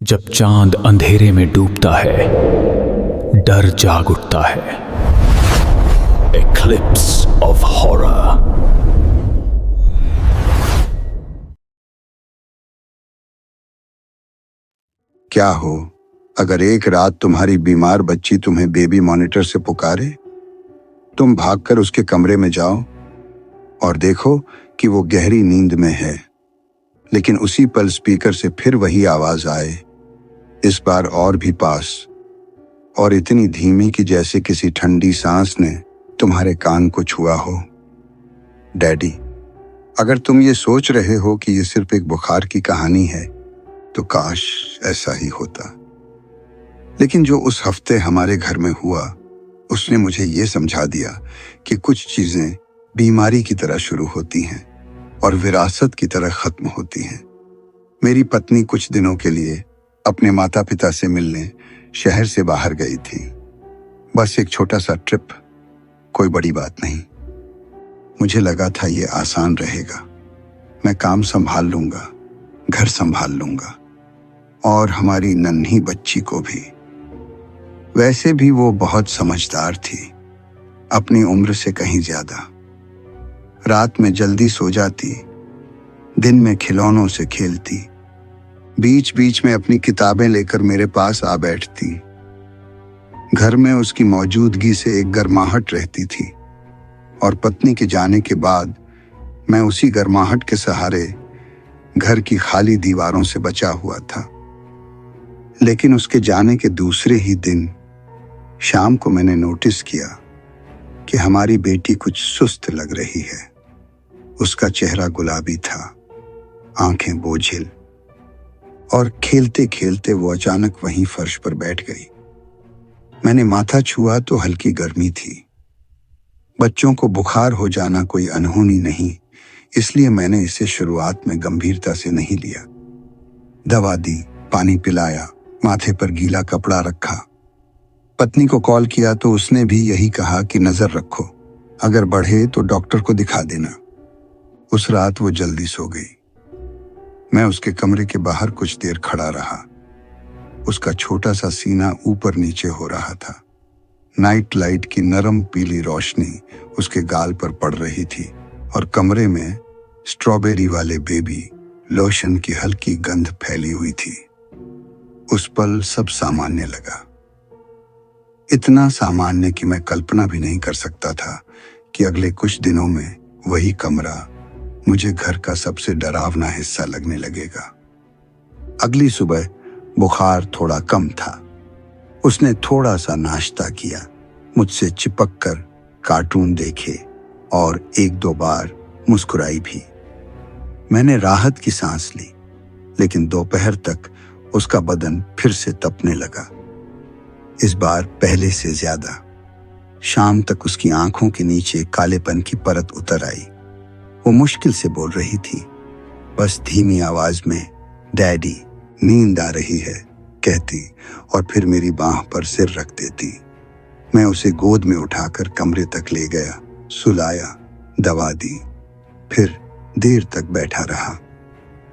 जब चांद अंधेरे में डूबता है, डर जाग उठता है। Eclipse of horror. क्या हो अगर एक रात तुम्हारी बीमार बच्ची तुम्हें बेबी मॉनिटर से पुकारे? तुम भागकर उसके कमरे में जाओ और देखो कि वो गहरी नींद में है, लेकिन उसी पल स्पीकर से फिर वही आवाज आए, इस बार और भी पास, और इतनी धीमी कि जैसे किसी ठंडी सांस ने तुम्हारे कान को छुआ हो। डैडी, अगर तुम ये सोच रहे हो कि ये सिर्फ एक बुखार की कहानी है, तो काश ऐसा ही होता। लेकिन जो उस हफ्ते हमारे घर में हुआ, उसने मुझे ये समझा दिया कि कुछ चीजें बीमारी की तरह शुरू होती हैं और विरासत की तरह खत्म होती हैं। मेरी पत्नी कुछ दिनों के लिए अपने माता पिता से मिलने शहर से बाहर गई थी। बस एक छोटा सा ट्रिप, कोई बड़ी बात नहीं। मुझे लगा था ये आसान रहेगा, मैं काम संभाल लूंगा, घर संभाल लूंगा और हमारी नन्ही बच्ची को भी। वैसे भी वो बहुत समझदार थी, अपनी उम्र से कहीं ज्यादा। रात में जल्दी सो जाती, दिन में खिलौनों से खेलती, बीच बीच में अपनी किताबें लेकर मेरे पास आ बैठती। घर में उसकी मौजूदगी से एक गर्माहट रहती थी और पत्नी के जाने के बाद मैं उसी गर्माहट के सहारे घर की खाली दीवारों से बचा हुआ था। लेकिन उसके जाने के दूसरे ही दिन शाम को मैंने नोटिस किया कि हमारी बेटी कुछ सुस्त लग रही है। उसका चेहरा गुलाबी था, आंखें बोझिल, और खेलते खेलते वो अचानक वहीं फर्श पर बैठ गई। मैंने माथा छुआ तो हल्की गर्मी थी। बच्चों को बुखार हो जाना कोई अनहोनी नहीं, इसलिए मैंने इसे शुरुआत में गंभीरता से नहीं लिया। दवा दी, पानी पिलाया, माथे पर गीला कपड़ा रखा। पत्नी को कॉल किया तो उसने भी यही कहा कि नजर रखो, अगर बढ़े तो डॉक्टर को दिखा देना। उस रात वो जल्दी सो गई। मैं उसके कमरे के बाहर कुछ देर खड़ा रहा। उसका छोटा सा सीना ऊपर नीचे हो रहा था। नाइट लाइट की नरम पीली रोशनी उसके गाल पर पड़ रही थी और कमरे में स्ट्रॉबेरी वाले बेबी लोशन की हल्की गंध फैली हुई थी। उस पल सब सामान्य लगा, इतना सामान्य कि मैं कल्पना भी नहीं कर सकता था कि अगले कुछ दिनों में वही कमरा मुझे घर का सबसे डरावना हिस्सा लगने लगेगा। अगली सुबह बुखार थोड़ा कम था। उसने थोड़ा सा नाश्ता किया, मुझसे चिपक कर कार्टून देखे और एक दो बार मुस्कुराई भी। मैंने राहत की सांस ली, लेकिन दोपहर तक उसका बदन फिर से तपने लगा, इस बार पहले से ज्यादा। शाम तक उसकी आंखों के नीचे कालेपन की परत उतर आई। वो मुश्किल से बोल रही थी, बस धीमी आवाज में, डैडी नींद आ रही है कहती, और फिर मेरी बांह पर सिर रख देती। मैं उसे गोद में उठाकर कमरे तक ले गया, सुलाया, दवा दी, फिर देर तक बैठा रहा।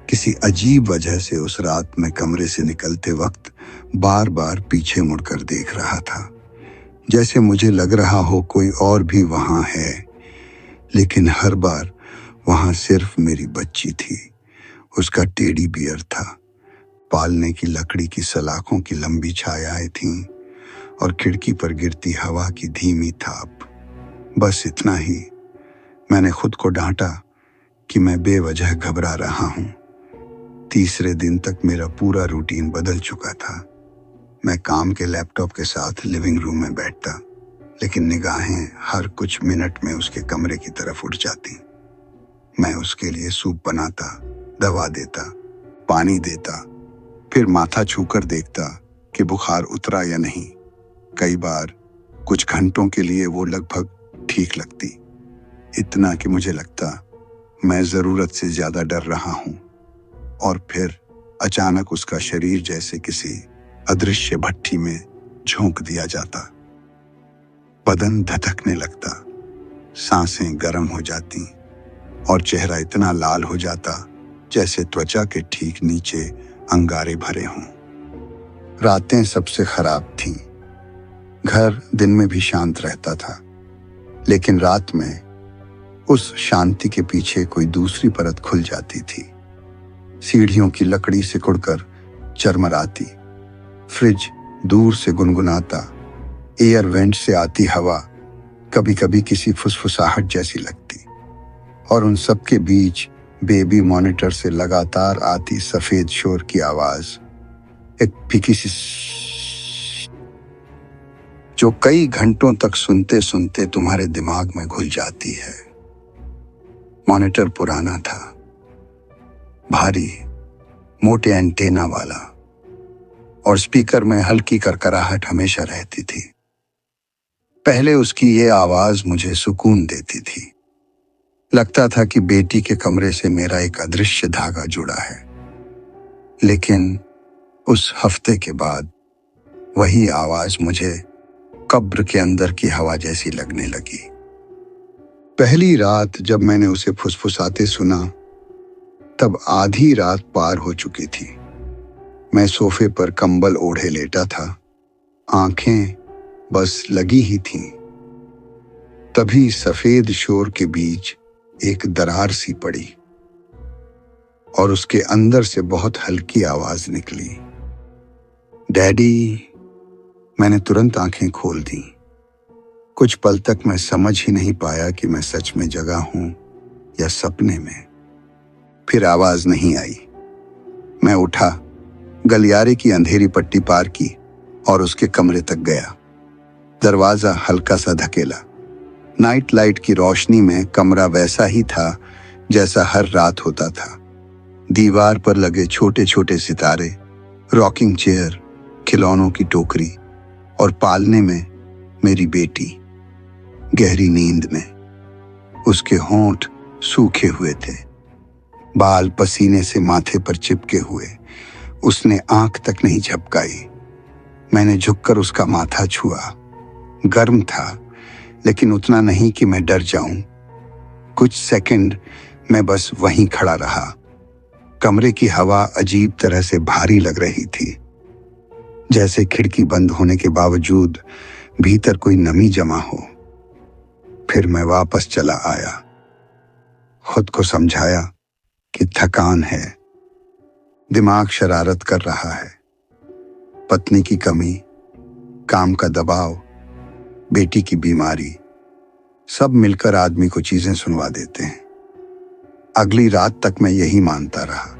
किसी अजीब वजह से उस रात मैं कमरे से निकलते वक्त बार बार पीछे मुड़कर देख रहा था, जैसे मुझे लग रहा हो कोई और भी वहां है। लेकिन हर बार वहां सिर्फ मेरी बच्ची थी। उसका टेडी बियर था, पालने की लकड़ी की सलाखों की लंबी छायाएं थीं और खिड़की पर गिरती हवा की धीमी थाप। बस इतना ही। मैंने खुद को डांटा कि मैं बेवजह घबरा रहा हूं। तीसरे दिन तक मेरा पूरा रूटीन बदल चुका था। मैं काम के लैपटॉप के साथ लिविंग रूम में बैठता, लेकिन निगाहें हर कुछ मिनट में उसके कमरे की तरफ उठ जाती। मैं उसके लिए सूप बनाता, दवा देता, पानी देता, फिर माथा छूकर देखता कि बुखार उतरा या नहीं। कई बार कुछ घंटों के लिए वो लगभग ठीक लगती, इतना कि मुझे लगता मैं जरूरत से ज्यादा डर रहा हूं। और फिर अचानक उसका शरीर जैसे किसी अदृश्य भट्ठी में झोंक दिया जाता। बदन धधकने लगता, सांसें गर्म हो जाती और चेहरा इतना लाल हो जाता जैसे त्वचा के ठीक नीचे अंगारे भरे हों। रातें सबसे खराब थीं। घर दिन में भी शांत रहता था, लेकिन रात में उस शांति के पीछे कोई दूसरी परत खुल जाती थी। सीढ़ियों की लकड़ी सिकुड़कर चरमराती, फ्रिज दूर से गुनगुनाता, एयर वेंट से आती हवा कभी कभी किसी फुसफुसाहट जैसी लगती, और उन सब के बीच बेबी मॉनिटर से लगातार आती सफेद शोर की आवाज, एक फीकी सी जो कई घंटों तक सुनते सुनते तुम्हारे दिमाग में घुल जाती है। मॉनिटर पुराना था, भारी, मोटे एंटेना वाला, और स्पीकर में हल्की करकराहट हमेशा रहती थी। पहले उसकी ये आवाज मुझे सुकून देती थी। लगता था कि बेटी के कमरे से मेरा एक अदृश्य धागा जुड़ा है। लेकिन उस हफ्ते के बाद वही आवाज मुझे कब्र के अंदर की हवा जैसी लगने लगी। पहली रात जब मैंने उसे फुसफुसाते सुना, तब आधी रात पार हो चुकी थी। मैं सोफे पर कंबल ओढ़े लेटा था, आंखें बस लगी ही थीं। तभी सफेद शोर के बीच एक दरार सी पड़ी, और उसके अंदर से बहुत हल्की आवाज निकली, डैडी। मैंने तुरंत आंखें खोल दी। कुछ पल तक मैं समझ ही नहीं पाया कि मैं सच में जगा हूं या सपने में। फिर आवाज नहीं आई। मैं उठा, गलियारे की अंधेरी पट्टी पार की और उसके कमरे तक गया। दरवाजा हल्का सा धकेला। नाइट लाइट की रोशनी में कमरा वैसा ही था जैसा हर रात होता था। दीवार पर लगे छोटे छोटे सितारे, रॉकिंग चेयर, खिलौनों की टोकरी, और पालने में मेरी बेटी गहरी नींद में। उसके होंठ सूखे हुए थे, बाल पसीने से माथे पर चिपके हुए। उसने आंख तक नहीं झपकाई। मैंने झुककर उसका माथा छुआ। गर्म था, लेकिन उतना नहीं कि मैं डर जाऊं। कुछ सेकंड मैं बस वहीं खड़ा रहा। कमरे की हवा अजीब तरह से भारी लग रही थी, जैसे खिड़की बंद होने के बावजूद भीतर कोई नमी जमा हो। फिर मैं वापस चला आया। खुद को समझाया कि थकान है, दिमाग शरारत कर रहा है। पत्नी की कमी, काम का दबाव, बेटी की बीमारी, सब मिलकर आदमी को चीजें सुनवा देते हैं। अगली रात तक मैं यही मानता रहा,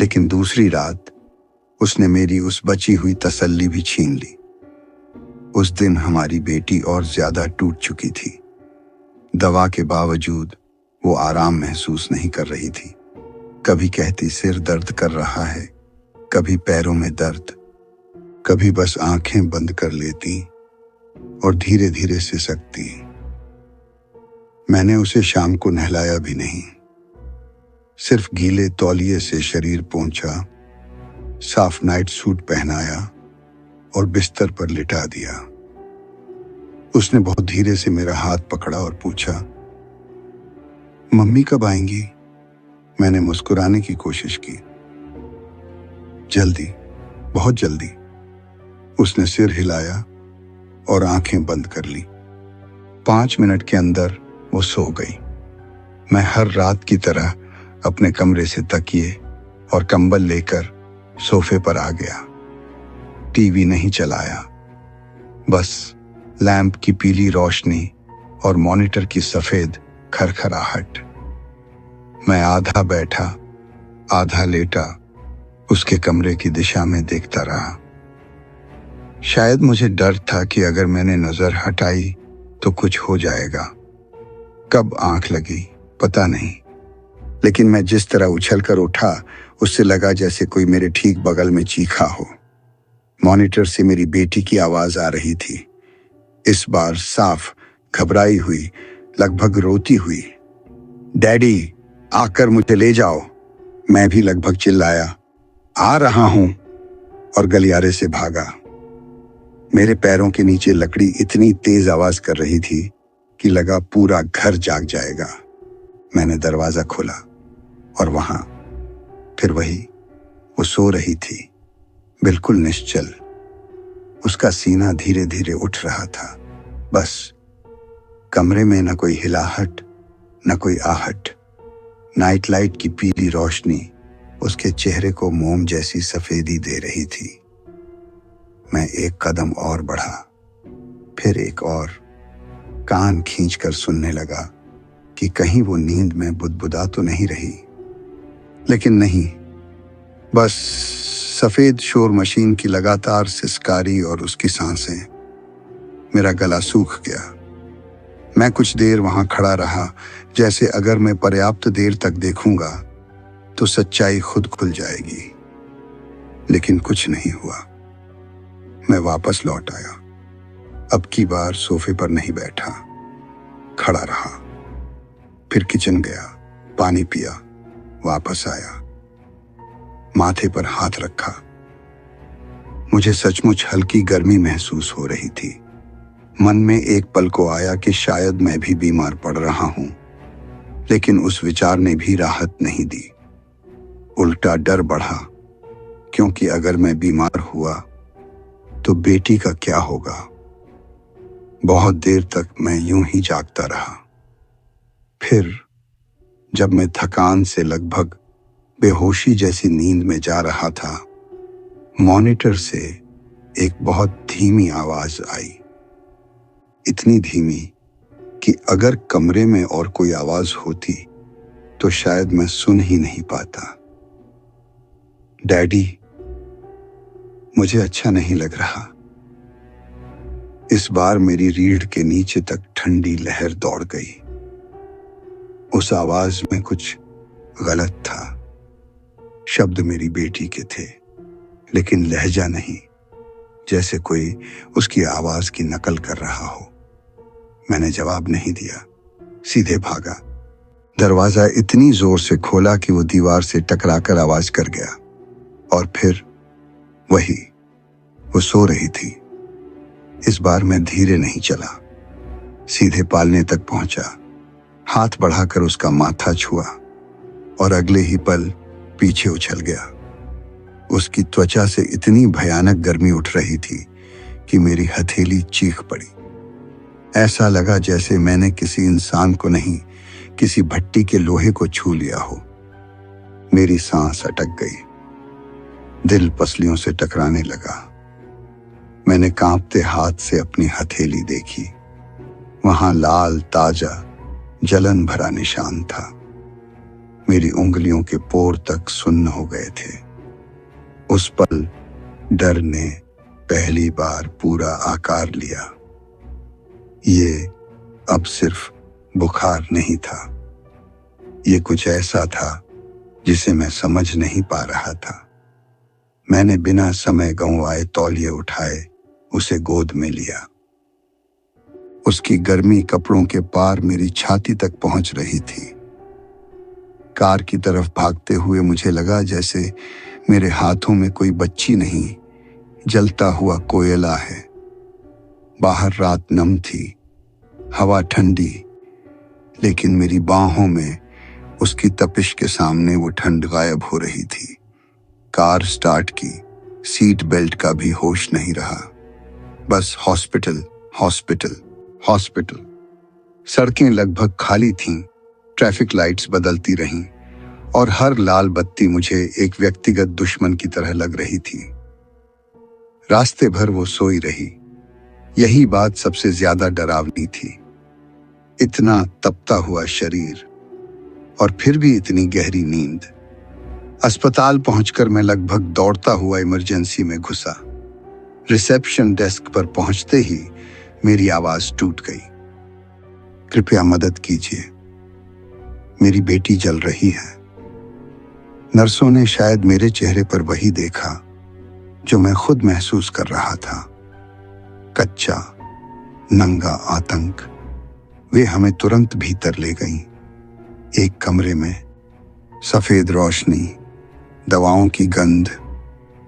लेकिन दूसरी रात उसने मेरी उस बची हुई तसल्ली भी छीन ली। उस दिन हमारी बेटी और ज्यादा टूट चुकी थी। दवा के बावजूद वो आराम महसूस नहीं कर रही थी। कभी कहती सिर दर्द कर रहा है, कभी पैरों में दर्द, कभी बस आंखें बंद कर लेती और धीरे धीरे सिसकती। मैंने उसे शाम को नहलाया भी नहीं, सिर्फ गीले तौलिए से शरीर पोंछा, साफ नाइट सूट पहनाया और बिस्तर पर लिटा दिया। उसने बहुत धीरे से मेरा हाथ पकड़ा और पूछा, मम्मी कब आएंगी? मैंने मुस्कुराने की कोशिश की। जल्दी, बहुत जल्दी। उसने सिर हिलाया और आंखें बंद कर ली। 5 मिनट के अंदर वो सो गई। मैं हर रात की तरह अपने कमरे से तकिए और कंबल लेकर सोफे पर आ गया। टीवी नहीं चलाया, बस लैंप की पीली रोशनी और मॉनिटर की सफेद खरखराहट। मैं आधा बैठा, आधा लेटा उसके कमरे की दिशा में देखता रहा। शायद मुझे डर था कि अगर मैंने नजर हटाई तो कुछ हो जाएगा। कब आंख लगी पता नहीं, लेकिन मैं जिस तरह उछलकर उठा, उससे लगा जैसे कोई मेरे ठीक बगल में चीखा हो। मॉनिटर से मेरी बेटी की आवाज आ रही थी, इस बार साफ, घबराई हुई, लगभग रोती हुई। डैडी, आकर मुझे ले जाओ। मैं भी लगभग चिल्लाया, आ रहा हूं, और गलियारे से भागा। मेरे पैरों के नीचे लकड़ी इतनी तेज आवाज कर रही थी कि लगा पूरा घर जाग जाएगा। मैंने दरवाजा खोला और वहां फिर वही, वो सो रही थी, बिल्कुल निश्चल। उसका सीना धीरे धीरे उठ रहा था। बस कमरे में न कोई हिलाहट, न कोई आहट। नाइट लाइट की पीली रोशनी उसके चेहरे को मोम जैसी सफेदी दे रही थी। मैं एक कदम और बढ़ा, फिर एक और, कान खींचकर सुनने लगा कि कहीं वो नींद में बुदबुदा तो नहीं रही। लेकिन नहीं, बस सफेद शोर मशीन की लगातार सिसकारी और उसकी सांसें। मेरा गला सूख गया। मैं कुछ देर वहां खड़ा रहा, जैसे अगर मैं पर्याप्त देर तक देखूंगा तो सच्चाई खुद खुल जाएगी। लेकिन कुछ नहीं हुआ। मैं वापस लौट आया। अब की बार सोफे पर नहीं बैठा, खड़ा रहा। फिर किचन गया, पानी पिया, वापस आया, माथे पर हाथ रखा। मुझे सचमुच हल्की गर्मी महसूस हो रही थी। मन में एक पल को आया कि शायद मैं भी बीमार पड़ रहा हूं, लेकिन उस विचार ने भी राहत नहीं दी। उल्टा डर बढ़ा, क्योंकि अगर मैं बीमार हुआ तो बेटी का क्या होगा। बहुत देर तक मैं यूं ही जागता रहा। फिर जब मैं थकान से लगभग बेहोशी जैसी नींद में जा रहा था, मॉनिटर से एक बहुत धीमी आवाज आई। इतनी धीमी कि अगर कमरे में और कोई आवाज होती तो शायद मैं सुन ही नहीं पाता। डैडी, मुझे अच्छा नहीं लग रहा। इस बार मेरी रीढ़ के नीचे तक ठंडी लहर दौड़ गई। उस आवाज में कुछ गलत था। शब्द मेरी बेटी के थे, लेकिन लहजा नहीं, जैसे कोई उसकी आवाज की नकल कर रहा हो। मैंने जवाब नहीं दिया, सीधे भागा। दरवाजा इतनी जोर से खोला कि वो दीवार से टकराकर आवाज कर गया। और फिर वही, वो सो रही थी। इस बार मैं धीरे नहीं चला, सीधे पालने तक पहुंचा। हाथ बढ़ाकर उसका माथा छुआ और अगले ही पल पीछे उछल गया। उसकी त्वचा से इतनी भयानक गर्मी उठ रही थी कि मेरी हथेली चीख पड़ी। ऐसा लगा जैसे मैंने किसी इंसान को नहीं, किसी भट्टी के लोहे को छू लिया हो। मेरी सांस अटक गई, दिल पसलियों से टकराने लगा। मैंने कांपते हाथ से अपनी हथेली देखी। वहां लाल, ताजा, जलन भरा निशान था। मेरी उंगलियों के पोर तक सुन्न हो गए थे। उस पल डर ने पहली बार पूरा आकार लिया। ये अब सिर्फ बुखार नहीं था, ये कुछ ऐसा था जिसे मैं समझ नहीं पा रहा था। मैंने बिना समय गंवाए तौलिए उठाए, उसे गोद में लिया। उसकी गर्मी कपड़ों के पार मेरी छाती तक पहुंच रही थी। कार की तरफ भागते हुए मुझे लगा जैसे मेरे हाथों में कोई बच्ची नहीं, जलता हुआ कोयला है। बाहर रात नम थी, हवा ठंडी, लेकिन मेरी बाहों में उसकी तपिश के सामने वो ठंड गायब हो रही थी। कार स्टार्ट की, सीट बेल्ट का भी होश नहीं रहा। बस हॉस्पिटल, हॉस्पिटल, हॉस्पिटल। सड़कें लगभग खाली थीं, ट्रैफिक लाइट्स बदलती रहीं और हर लाल बत्ती मुझे एक व्यक्तिगत दुश्मन की तरह लग रही थी। रास्ते भर वो सोई रही। यही बात सबसे ज्यादा डरावनी थी। इतना तपता हुआ शरीर और फिर भी इतनी गहरी नींद। अस्पताल पहुंचकर मैं लगभग दौड़ता हुआ इमरजेंसी में घुसा। रिसेप्शन डेस्क पर पहुंचते ही मेरी आवाज टूट गई। कृपया मदद कीजिए, मेरी बेटी जल रही है। नर्सों ने शायद मेरे चेहरे पर वही देखा जो मैं खुद महसूस कर रहा था, कच्चा, नंगा आतंक। वे हमें तुरंत भीतर ले गईं। एक कमरे में सफेद रोशनी, दवाओं की गंध,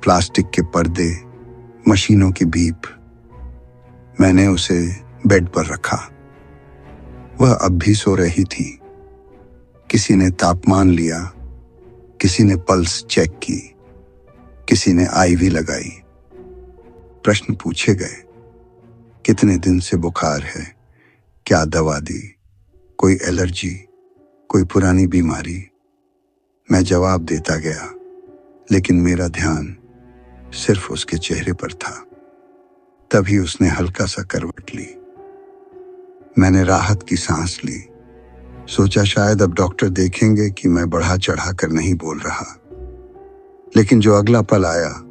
प्लास्टिक के पर्दे, मशीनों की बीप। मैंने उसे बेड पर रखा। वह अब भी सो रही थी। किसी ने तापमान लिया, किसी ने पल्स चेक की। किसी ने आईवी लगाई। प्रश्न पूछे गए, कितने दिन से बुखार है, क्या दवा दी, कोई एलर्जी, कोई पुरानी बीमारी। मैं जवाब देता गया, लेकिन मेरा ध्यान सिर्फ उसके चेहरे पर था। तभी उसने हल्का सा करवट ली। मैंने राहत की सांस ली। सोचा शायद अब डॉक्टर देखेंगे कि मैं बढ़ा चढ़ा कर नहीं बोल रहा। लेकिन जो अगला पल आया,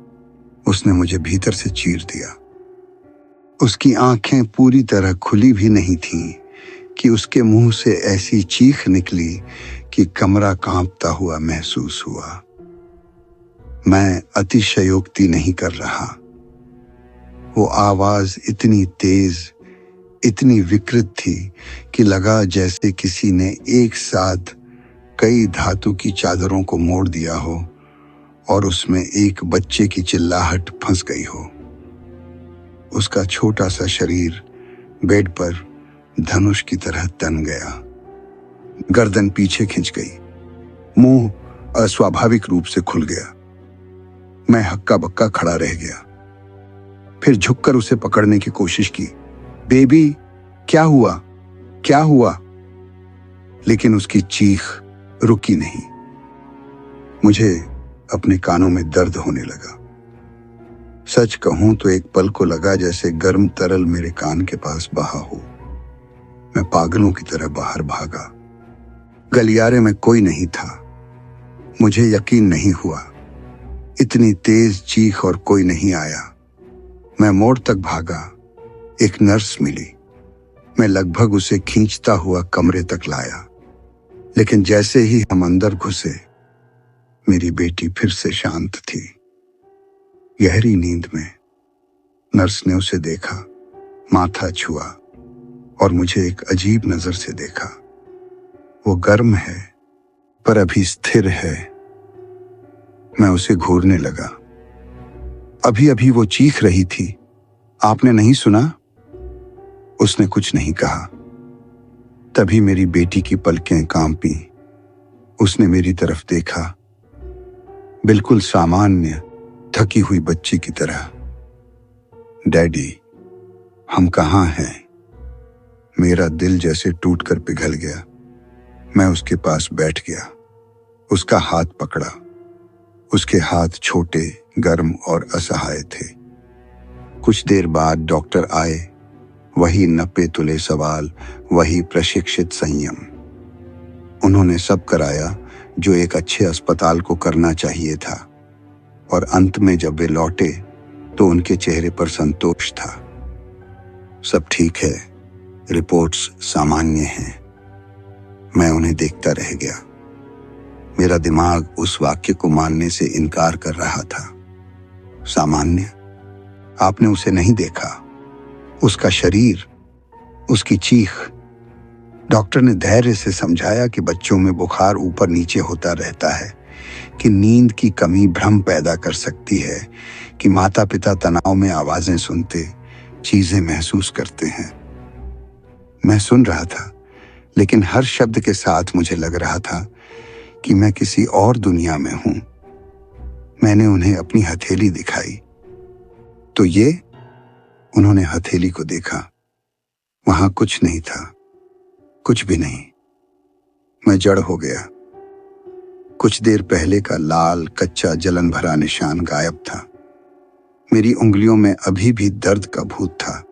उसने मुझे भीतर से चीर दिया। उसकी आंखें पूरी तरह खुली भी नहीं थीं कि उसके मुंह से ऐसी चीख निकली कि कमरा कांपता हुआ महसूस हुआ। मैं अतिशयोक्ति नहीं कर रहा। वो आवाज इतनी तेज, इतनी विकृत थी कि लगा जैसे किसी ने एक साथ कई धातु की चादरों को मोड़ दिया हो और उसमें एक बच्चे की चिल्लाहट फंस गई हो। उसका छोटा सा शरीर बेड पर धनुष की तरह तन गया। गर्दन पीछे खिंच गई, मुंह अस्वाभाविक रूप से खुल गया। मैं हक्का बक्का खड़ा रह गया। फिर झुककर उसे पकड़ने की कोशिश की। बेबी, क्या हुआ, क्या हुआ? लेकिन उसकी चीख रुकी नहीं। मुझे अपने कानों में दर्द होने लगा। सच कहूं तो एक पल को लगा जैसे गर्म तरल मेरे कान के पास बहा हो। मैं पागलों की तरह बाहर भागा। गलियारे में कोई नहीं था। मुझे यकीन नहीं हुआ, इतनी तेज चीख और कोई नहीं आया। मैं मोड़ तक भागा। एक नर्स मिली। मैं लगभग उसे खींचता हुआ कमरे तक लाया। लेकिन जैसे ही हम अंदर घुसे, मेरी बेटी फिर से शांत थी। गहरी नींद में नर्स ने उसे देखा, माथा छुआ और मुझे एक अजीब नजर से देखा। वो गर्म है पर अभी स्थिर है। मैं उसे घूरने लगा। अभी अभी वो चीख रही थी, आपने नहीं सुना? उसने कुछ नहीं कहा। तभी मेरी बेटी की पलकें कांपी। उसने मेरी तरफ देखा, बिल्कुल सामान्य थकी हुई बच्ची की तरह। डैडी, हम कहाँ हैं? मेरा दिल जैसे टूटकर पिघल गया। मैं उसके पास बैठ गया, उसका हाथ पकड़ा। उसके हाथ छोटे, गर्म और असहाय थे। कुछ देर बाद डॉक्टर आए। वही नपे तुले सवाल, वही प्रशिक्षित संयम। उन्होंने सब कराया जो एक अच्छे अस्पताल को करना चाहिए था। और अंत में जब वे लौटे तो उनके चेहरे पर संतोष था। सब ठीक है, रिपोर्ट्स सामान्य हैं। मैं उन्हें देखता रह गया। मेरा दिमाग उस वाक्य को मानने से इनकार कर रहा था। सामान्य? आपने उसे नहीं देखा? उसका शरीर, उसकी चीख। डॉक्टर ने धैर्य से समझाया कि बच्चों में बुखार ऊपर नीचे होता रहता है, कि नींद की कमी भ्रम पैदा कर सकती है, कि माता पिता तनाव में आवाजें सुनते, चीजें महसूस करते हैं। मैं सुन रहा था, लेकिन हर शब्द के साथ मुझे लग रहा था कि मैं किसी और दुनिया में हूं। मैंने उन्हें अपनी हथेली दिखाई। तो ये? उन्होंने हथेली को देखा। वहां कुछ नहीं था, कुछ भी नहीं। मैं जड़ हो गया। कुछ देर पहले का लाल कच्चा जलन भरा निशान गायब था। मेरी उंगलियों में अभी भी दर्द का भूत था,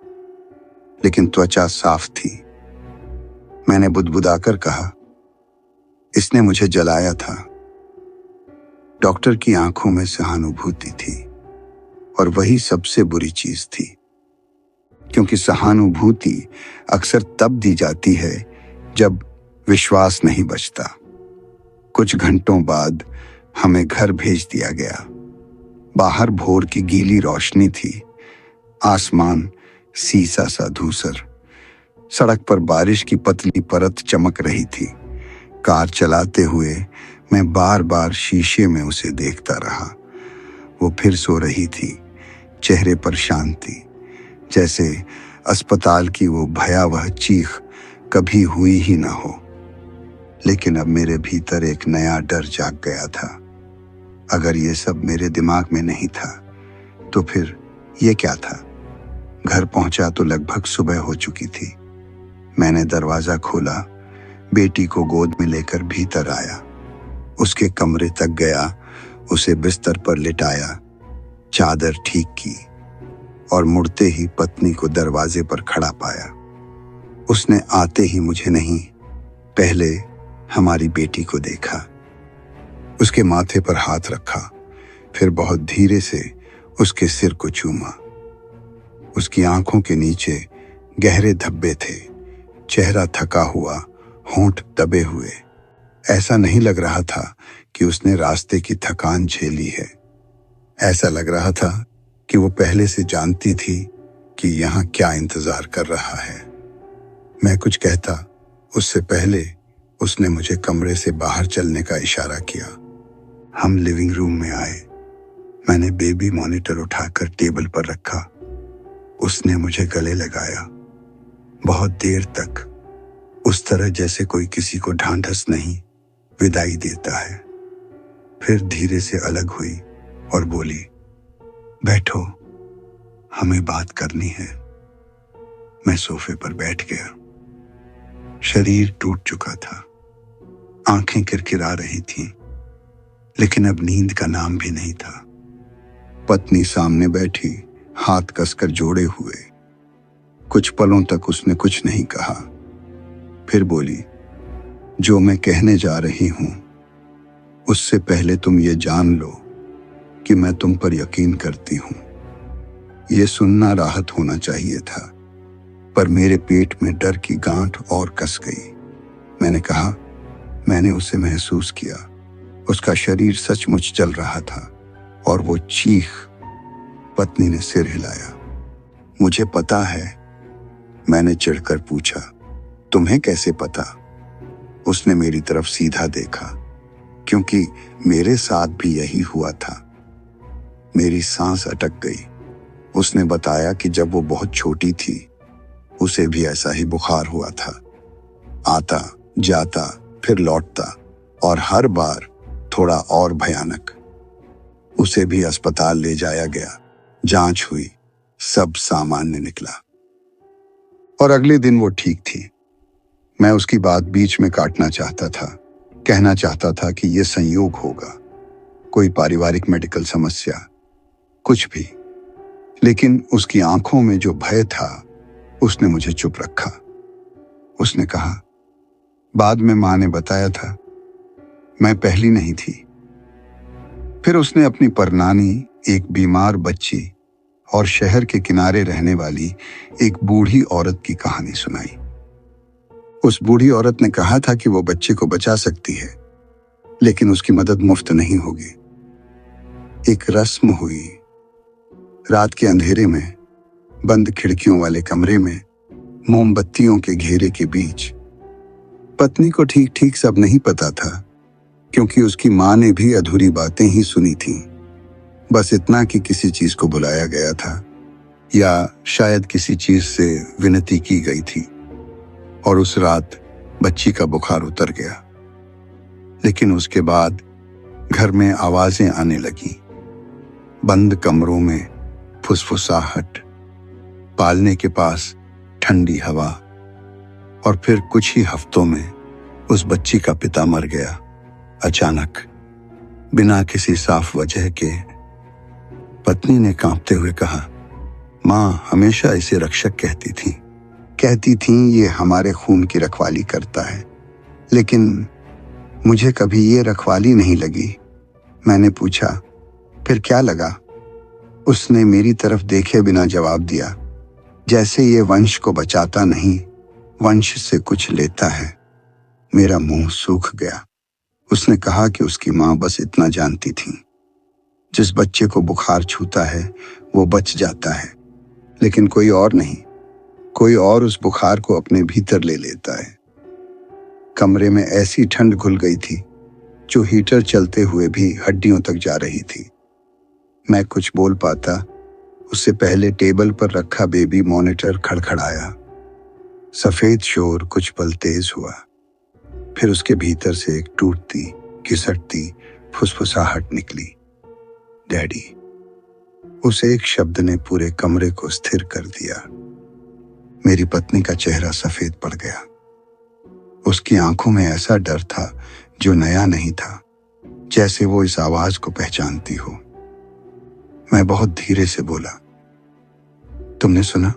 लेकिन त्वचा साफ थी। मैंने बुदबुदाकर कहा, इसने मुझे जलाया था। डॉक्टर की आंखों में सहानुभूति थी, और वही सबसे बुरी चीज थी, क्योंकि सहानुभूति अक्सर तब दी जाती है जब विश्वास नहीं बचता। कुछ घंटों बाद हमें घर भेज दिया गया। बाहर भोर की गीली रोशनी थी, आसमान सीसा सा धूसर। सड़क पर बारिश की पतली परत चमक रही थी। कार चलाते हुए मैं बार बार शीशे में उसे देखता रहा। वो फिर सो रही थी, चेहरे पर शांति, जैसे अस्पताल की वो भयावह चीख कभी हुई ही ना हो। लेकिन अब मेरे भीतर एक नया डर जाग गया था। अगर ये सब मेरे दिमाग में नहीं था तो फिर ये क्या था? घर पहुंचा तो लगभग सुबह हो चुकी थी। मैंने दरवाजा खोला, बेटी को गोद में लेकर भीतर आया, उसके कमरे तक गया, उसे बिस्तर पर लिटाया, चादर ठीक की और मुड़ते ही पत्नी को दरवाजे पर खड़ा पाया। उसने आते ही मुझे नहीं, पहले हमारी बेटी को देखा, उसके माथे पर हाथ रखा, फिर बहुत धीरे से उसके सिर को चूमा। उसकी आंखों के नीचे गहरे धब्बे थे, चेहरा थका हुआ, होंठ दबे हुए। ऐसा नहीं लग रहा था कि उसने रास्ते की थकान झेली है। ऐसा लग रहा था कि वो पहले से जानती थी कि यहाँ क्या इंतजार कर रहा है। मैं कुछ कहता उससे पहले उसने मुझे कमरे से बाहर चलने का इशारा किया। हम लिविंग रूम में आए। मैंने बेबी मॉनिटर उठाकर टेबल पर रखा। उसने मुझे गले लगाया, बहुत देर तक, उस तरह जैसे कोई किसी को ढांढस नहीं विदाई देता है। फिर धीरे से अलग हुई और बोली, बैठो, हमें बात करनी है। मैं सोफे पर बैठ गया। शरीर टूट चुका था, आंखें किरकिरा रही थीं, लेकिन अब नींद का नाम भी नहीं था। पत्नी सामने बैठी, हाथ कसकर जोड़े हुए। कुछ पलों तक उसने कुछ नहीं कहा, फिर बोली, जो मैं कहने जा रही हूं उससे पहले तुम ये जान लो कि मैं तुम पर यकीन करती हूं। ये सुनना राहत होना चाहिए था, पर मेरे पेट में डर की गांठ और कस गई। मैंने कहा, मैंने उसे महसूस किया, उसका शरीर सचमुच चल रहा था और वो चीख। पत्नी ने सिर हिलाया। मुझे पता है, मैंने चिढ़कर पूछा। तुम्हें कैसे पता? उसने मेरी तरफ सीधा देखा, क्योंकि मेरे साथ भी यही हुआ था। मेरी सांस अटक गई। उसने बताया कि जब वो बहुत छोटी थी उसे भी ऐसा ही बुखार हुआ था। आता, जाता, फिर लौटता, और हर बार थोड़ा और भयानक। उसे भी अस्पताल ले जाया गया, जांच हुई, सब सामान्य निकला और अगले दिन वो ठीक थी। मैं उसकी बात बीच में काटना चाहता था, कहना चाहता था कि यह संयोग होगा, कोई पारिवारिक मेडिकल समस्या, कुछ भी, लेकिन उसकी आंखों में जो भय था उसने मुझे चुप रखा। उसने कहा, बाद में मां ने बताया था, मैं पहली नहीं थी। फिर उसने अपनी परनानी, एक बीमार बच्ची और शहर के किनारे रहने वाली एक बूढ़ी औरत की कहानी सुनाई। उस बूढ़ी औरत ने कहा था कि वो बच्चे को बचा सकती है, लेकिन उसकी मदद मुफ्त नहीं होगी। एक रस्म हुई। रात के अंधेरे में, बंद खिड़कियों वाले कमरे में, मोमबत्तियों के घेरे के बीच। पत्नी को ठीक ठीक सब नहीं पता था, क्योंकि उसकी मां ने भी अधूरी बातें ही सुनी थीं। बस इतना कि किसी चीज को बुलाया गया था, या शायद किसी चीज से विनती की गई थी, और उस रात बच्ची का बुखार उतर गया। लेकिन उसके बाद घर में आवाजें आने लगीं। बंद कमरों में फुसफुसाहट, पालने के पास ठंडी हवा, और फिर कुछ ही हफ्तों में उस बच्ची का पिता मर गया, अचानक, बिना किसी साफ वजह के। पत्नी ने कांपते हुए कहा, मां हमेशा इसे रक्षक कहती थी ये हमारे खून की रखवाली करता है, लेकिन मुझे कभी ये रखवाली नहीं लगी। मैंने पूछा, फिर क्या लगा? उसने मेरी तरफ देखे बिना जवाब दिया, जैसे ये वंश को बचाता नहीं, वंश से कुछ लेता है। मेरा मुंह सूख गया। उसने कहा कि उसकी मां बस इतना जानती थी, जिस बच्चे को बुखार छूता है वो बच जाता है, लेकिन कोई और नहीं। कोई और उस बुखार को अपने भीतर ले लेता है। कमरे में ऐसी ठंड घुल गई थी जो हीटर चलते हुए भी हड्डियों तक जा रही थी। मैं कुछ बोल पाता उससे पहले टेबल पर रखा बेबी मॉनिटर खड़खड़ाया। सफेद शोर कुछ पल तेज हुआ, फिर उसके भीतर से एक टूटती, घिसटती फुसफुसाहट निकली। डैडी। उस एक शब्द ने पूरे कमरे को स्थिर कर दिया। मेरी पत्नी का चेहरा सफेद पड़ गया। उसकी आंखों में ऐसा डर था जो नया नहीं था, जैसे वो इस आवाज को पहचानती हो। मैं बहुत धीरे से बोला, तुमने सुना?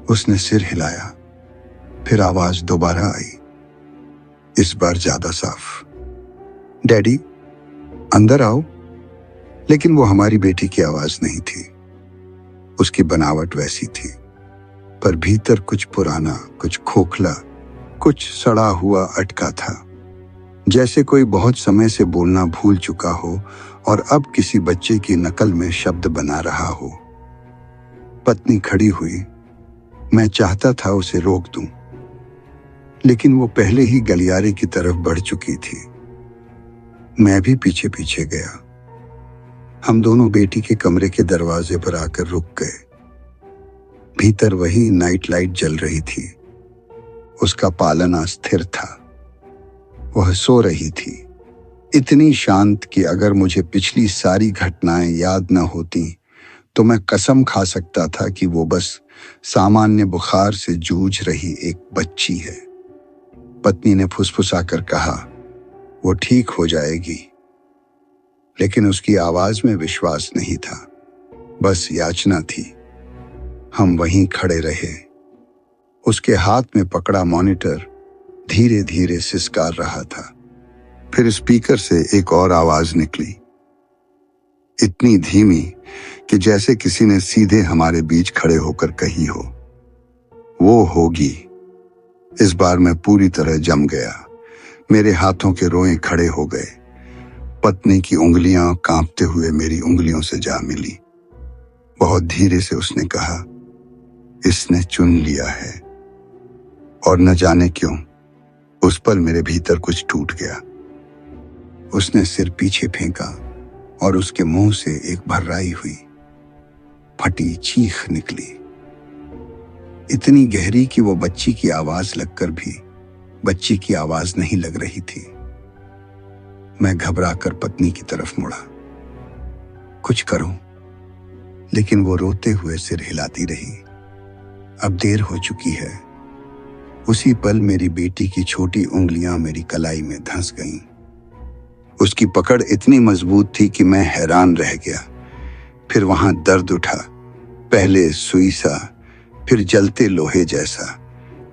उसने सिर हिलाया। फिर आवाज दोबारा आई, इस बार ज्यादा साफ, डैडी अंदर आओ। लेकिन वो हमारी बेटी की आवाज नहीं थी। उसकी बनावट वैसी थी, पर भीतर कुछ पुराना, कुछ खोखला, कुछ सड़ा हुआ अटका था, जैसे कोई बहुत समय से बोलना भूल चुका हो और अब किसी बच्चे की नकल में शब्द बना रहा हो। पत्नी खड़ी हुई। मैं चाहता था उसे रोक दूं, लेकिन वो पहले ही गलियारे की तरफ बढ़ चुकी थी। मैं भी पीछे पीछे गया। हम दोनों बेटी के कमरे के दरवाजे पर आकर रुक गए। भीतर वही नाइट लाइट जल रही थी। उसका पालना स्थिर था। वह सो रही थी, इतनी शांत कि अगर मुझे पिछली सारी घटनाएं याद न होती तो मैं कसम खा सकता था कि वो बस सामान्य बुखार से जूझ रही एक बच्ची है। पत्नी ने फुसफुसाकर कहा, वो ठीक हो जाएगी। लेकिन उसकी आवाज में विश्वास नहीं था, बस याचना थी। हम वहीं खड़े रहे। उसके हाथ में पकड़ा मॉनिटर धीरे धीरे सिसकार रहा था। फिर स्पीकर से एक और आवाज निकली, इतनी धीमी कि जैसे किसी ने सीधे हमारे बीच खड़े होकर कही हो, वो होगी। इस बार मैं पूरी तरह जम गया। मेरे हाथों के रोए खड़े हो गए। पत्नी की उंगलियां कांपते हुए मेरी उंगलियों से जा मिली। बहुत धीरे से उसने कहा, इसने चुन लिया है। और न जाने क्यों उस पर मेरे भीतर कुछ टूट गया। उसने सिर पीछे फेंका और उसके मुंह से एक भर्राई हुई, फटी चीख निकली, इतनी गहरी कि वो बच्ची की आवाज लगकर भी बच्ची की आवाज नहीं लग रही थी। मैं घबराकर पत्नी की तरफ मुड़ा, कुछ करूं, लेकिन वो रोते हुए सिर हिलाती रही। अब देर हो चुकी है। उसी पल मेरी बेटी की छोटी उंगलियां मेरी कलाई में धंस गईं। उसकी पकड़ इतनी मजबूत थी कि मैं हैरान रह गया। फिर वहां दर्द उठा, पहले सुई सा, फिर जलते लोहे जैसा।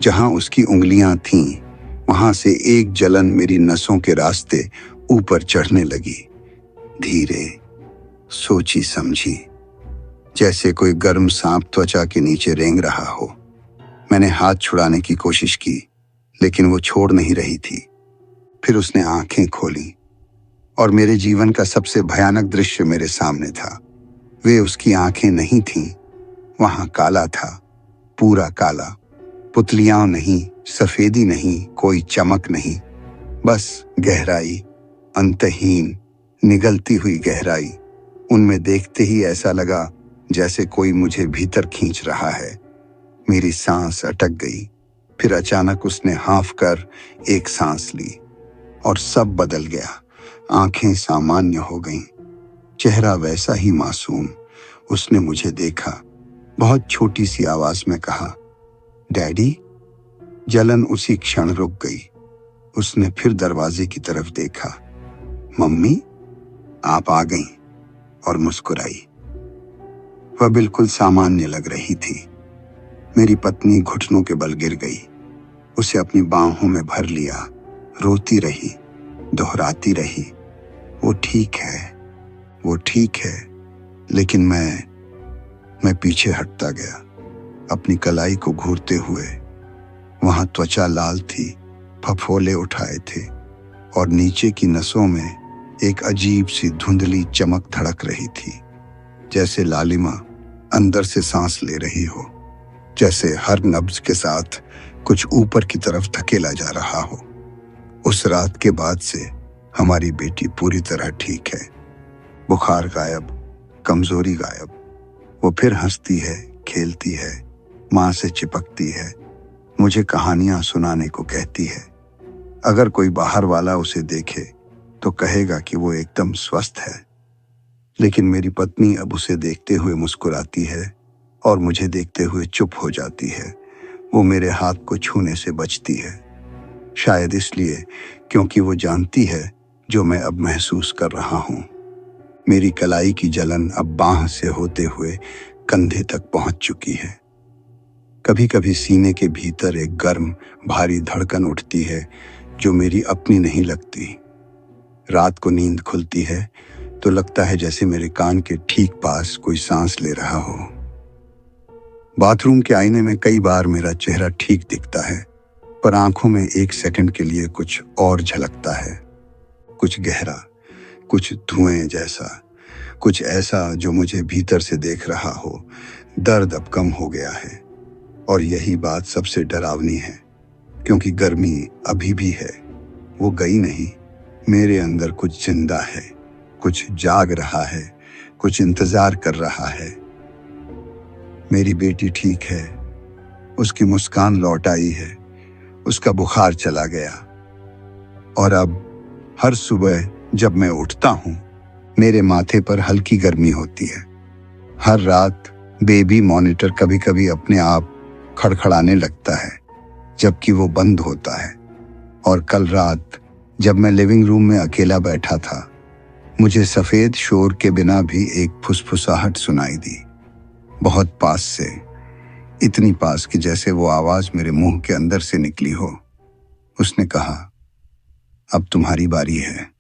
जहां उसकी उंगलियां थीं, वहां से एक जलन मेरी नसों के रास्ते ऊपर चढ़ने लगी, धीरे, सोची समझी, जैसे कोई गर्म सांप त्वचा के नीचे रेंग रहा हो। मैंने हाथ छुड़ाने की कोशिश की, लेकिन वो छोड़ नहीं रही थी। फिर उसने आंखें खोली और मेरे जीवन का सबसे भयानक दृश्य मेरे सामने था। वे उसकी आंखें नहीं थीं, वहां काला था, पूरा काला। पुतलियां नहीं, सफेदी नहीं, कोई चमक नहीं, बस गहराई, अंतहीन, निगलती हुई गहराई। उनमें देखते ही ऐसा लगा जैसे कोई मुझे भीतर खींच रहा है। मेरी सांस अटक गई। फिर अचानक उसने हाँफ कर एक सांस ली और सब बदल गया। आंखें सामान्य हो गईं, चेहरा वैसा ही मासूम। उसने मुझे देखा, बहुत छोटी सी आवाज में कहा, डैडी। जलन उसी क्षण रुक गई। उसने फिर दरवाजे की तरफ देखा, मम्मी आप आ गईं, और मुस्कुराई। वह बिल्कुल सामान्य लग रही थी। मेरी पत्नी घुटनों के बल गिर गई। उसे अपनी बाहों में भर लिया, रोती रही, दोहराती रही, वो ठीक है, वो ठीक है। लेकिन मैं पीछे हटता गया, अपनी कलाई को घूरते हुए। वहां त्वचा लाल थी, फफोले उठाए थे, और नीचे की नसों में एक अजीब सी धुंधली चमक धड़क रही थी, जैसे लालिमा अंदर से सांस ले रही हो, जैसे हर नब्ज के साथ कुछ ऊपर की तरफ धकेला जा रहा हो। उस रात के बाद से हमारी बेटी पूरी तरह ठीक है। बुखार गायब, कमजोरी गायब। वो फिर हंसती है, खेलती है, माँ से चिपकती है, मुझे कहानियां सुनाने को कहती है। अगर कोई बाहर वाला उसे देखे तो कहेगा कि वो एकदम स्वस्थ है। लेकिन मेरी पत्नी अब उसे देखते हुए मुस्कुराती है और मुझे देखते हुए चुप हो जाती है। वो मेरे हाथ को छूने से बचती है, शायद इसलिए क्योंकि वो जानती है जो मैं अब महसूस कर रहा हूँ। मेरी कलाई की जलन अब बांह से होते हुए कंधे तक पहुंच चुकी है। कभी कभी सीने के भीतर एक गर्म भारी धड़कन उठती है जो मेरी अपनी नहीं लगती। रात को नींद खुलती है तो लगता है जैसे मेरे कान के ठीक पास कोई सांस ले रहा हो। बाथरूम के आईने में कई बार मेरा चेहरा ठीक दिखता है, पर आंखों में एक सेकंड के लिए कुछ और झलकता है, कुछ गहरा, कुछ धुएं जैसा, कुछ ऐसा जो मुझे भीतर से देख रहा हो। दर्द अब कम हो गया है और यही बात सबसे डरावनी है, क्योंकि गर्मी अभी भी है, वो गई नहीं। मेरे अंदर कुछ जिंदा है, कुछ जाग रहा है, कुछ इंतजार कर रहा है। मेरी बेटी ठीक है, उसकी मुस्कान लौट आई है, उसका बुखार चला गया और अब हर सुबह जब मैं उठता हूँ मेरे माथे पर हल्की गर्मी होती है। हर रात बेबी मॉनिटर कभी कभी अपने आप खड़खड़ाने लगता है जबकि वो बंद होता है। और कल रात जब मैं लिविंग रूम में अकेला बैठा था, मुझे सफेद शोर के बिना भी एक फुसफुसाहट सुनाई दी, बहुत पास से, इतनी पास कि जैसे वो आवाज मेरे मुंह के अंदर से निकली हो। उसने कहा, अब तुम्हारी बारी है।